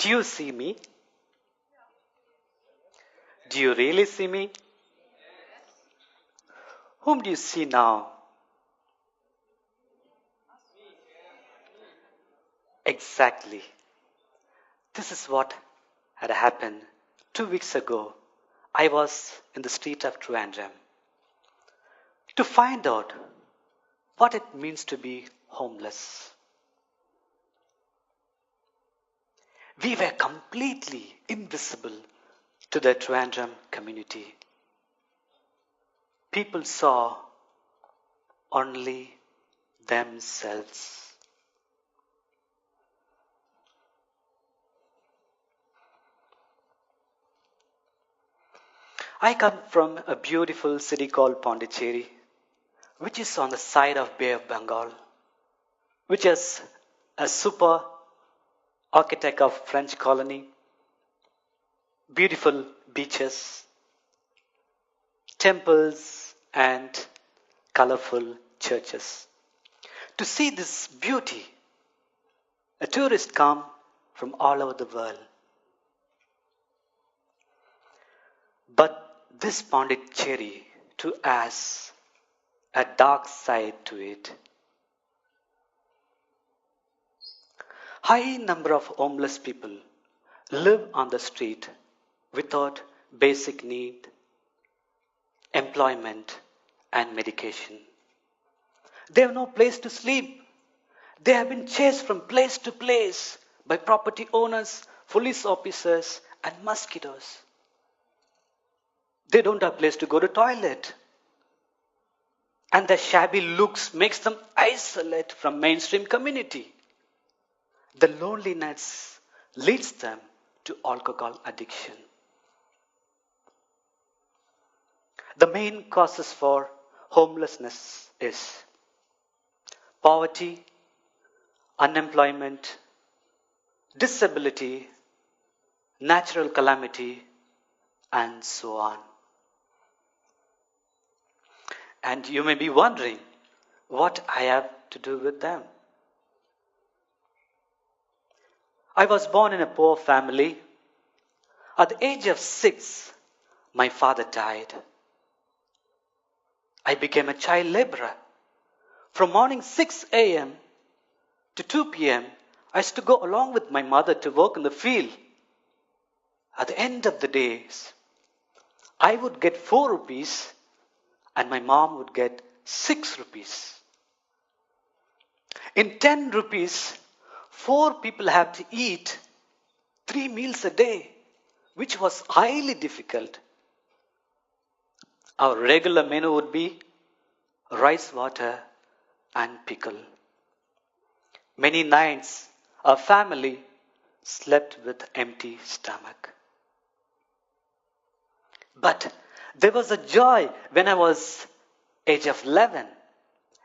Do you see me? Do you really see me? Whom do you see now? Exactly. This is what had happened 2 weeks ago. I was in the street of Trivandrum to find out what it means to be homeless. We were completely invisible to the Trivandrum community. People saw only themselves. I come from a beautiful city called Pondicherry, which is on the side of Bay of Bengal, which is a super architect of French colony, beautiful beaches, temples, and colorful churches. To see this beauty, a tourist come from all over the world. But this Pondicherry too has a dark side to it. High number of homeless people live on the street without basic need, employment, and medication. They have no place to sleep. They have been chased from place to place by property owners, police officers, and mosquitoes. They don't have place to go to toilet. And their shabby looks makes them isolate from mainstream community. The loneliness leads them to alcohol addiction. The main causes for homelessness is poverty, unemployment, disability, natural calamity, and so on. And you may be wondering what I have to do with them. I was born in a poor family. At the age of 6, my father died. I became a child laborer. From morning 6 a.m. to 2 p.m., I used to go along with my mother to work in the field. At the end of the days, I would get 4 rupees and my mom would get 6 rupees. In 10 rupees, 4 people have to eat 3 meals a day, which was highly difficult. Our regular menu would be rice, water, and pickle. Many nights, our family slept with empty stomach. But there was a joy when I was age of 11.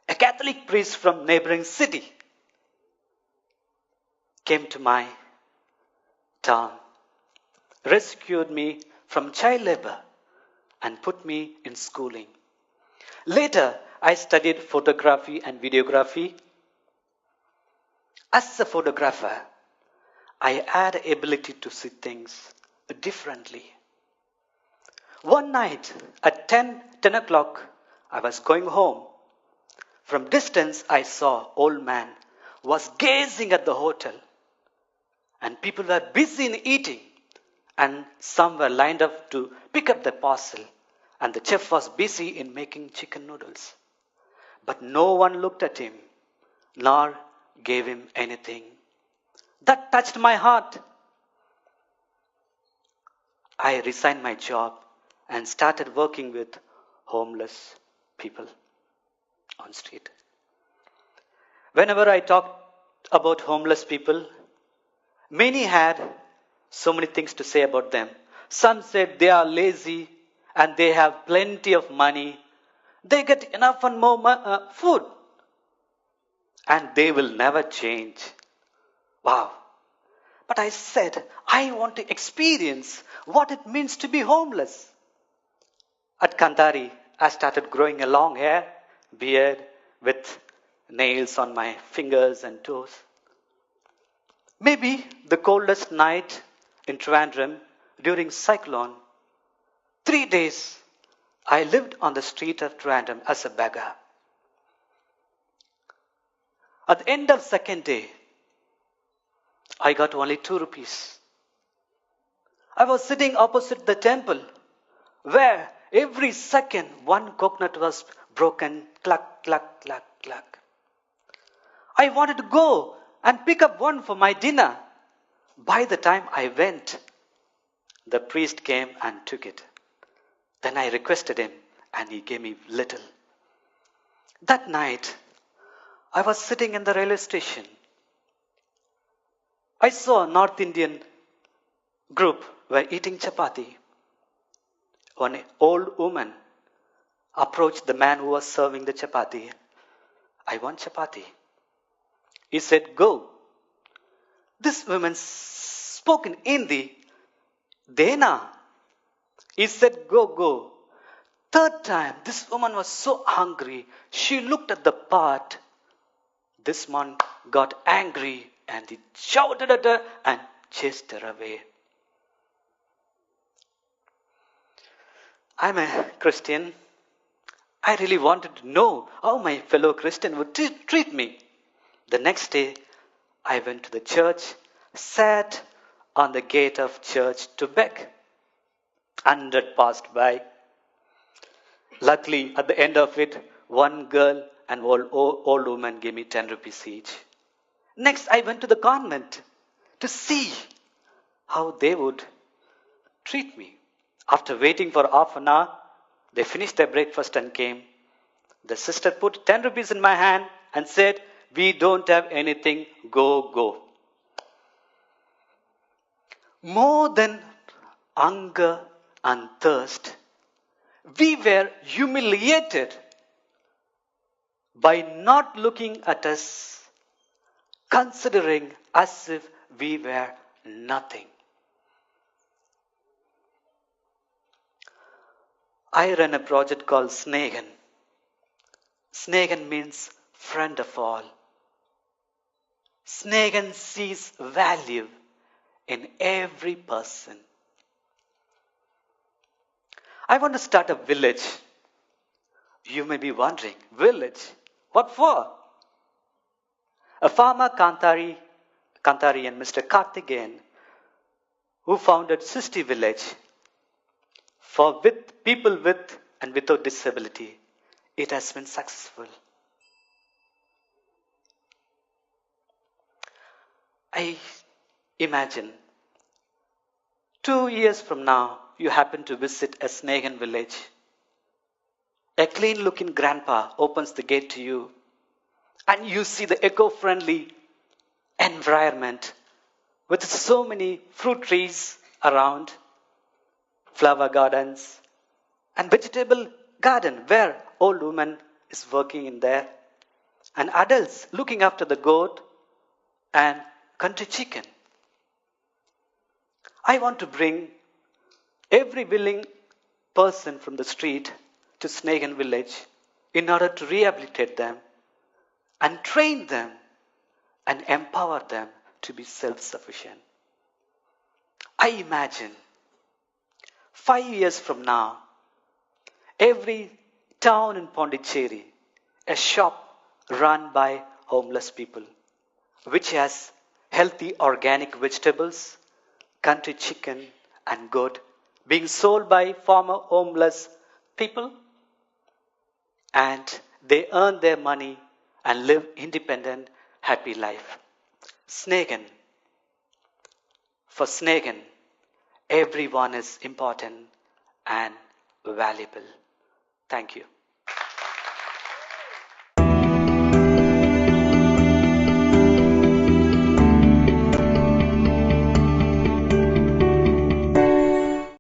A Catholic priest from neighboring city came to my town, rescued me from child labor, and put me in schooling. Later, I studied photography and videography. As a photographer, I had the ability to see things differently. One night at 10 o'clock, I was going home. From distance, I saw old man was gazing at the hotel. And people were busy in eating. And some were lined up to pick up the parcel. And the chef was busy in making chicken noodles. But no one looked at him, nor gave him anything. That touched my heart. I resigned my job and started working with homeless people on street. Whenever I talked about homeless people, many had so many things to say about them. Some said they are lazy and they have plenty of money. They get enough and more food. And they will never change. Wow. But I said, I want to experience what it means to be homeless. At Kanthari, I started growing a long hair, beard, with nails on my fingers and toes. Maybe the coldest night in Trivandrum during cyclone. 3 days I lived on the street of Trivandrum as a beggar. At the end of second day, I got only 2 rupees. I was sitting opposite the temple where every second one coconut was broken, cluck, cluck, cluck, cluck. I wanted to go and pick up one for my dinner. By the time I went, the priest came and took it. Then I requested him and he gave me little. That night, I was sitting in the railway station. I saw a North Indian group were eating chapati. One old woman approached the man who was serving the chapati. I want chapati. He said, go. This woman spoke in Hindi. Dena. He said, go, go. Third time, this woman was so hungry. She looked at the pot. This man got angry and he shouted at her and chased her away. I'm a Christian. I really wanted to know how my fellow Christian would treat me. The next day, I went to the church, sat on the gate of church to beg. 100 passed by. Luckily, at the end of it, one girl and old woman gave me 10 rupees each. Next, I went to the convent to see how they would treat me. After waiting for half an hour, they finished their breakfast and came. The sister put 10 rupees in my hand and said, we don't have anything, go, go. More than hunger and thirst, we were humiliated by not looking at us, considering as if we were nothing. I run a project called Snehan. Snehan means friend of all. Snehan sees value in every person. I want to start a village. You may be wondering, village? What for? A farmer kanthari and Mr. Karthikeyan, who founded Sisti village for with people with and without disability. It has been successful. I imagine 2 years from now, you happen to visit a Snehan village. A clean-looking grandpa opens the gate to you, and you see the eco-friendly environment with so many fruit trees around, flower gardens, and vegetable garden where old woman is working in there, and adults looking after the goat and country chicken. I want to bring every willing person from the street to Snehan village in order to rehabilitate them and train them and empower them to be self-sufficient. I imagine 5 years from now, every town in Pondicherry, a shop run by homeless people, which has healthy organic vegetables, country chicken and goat being sold by former homeless people, and they earn their money and live independent, happy life. Snehan. For Snehan, everyone is important and valuable. Thank you.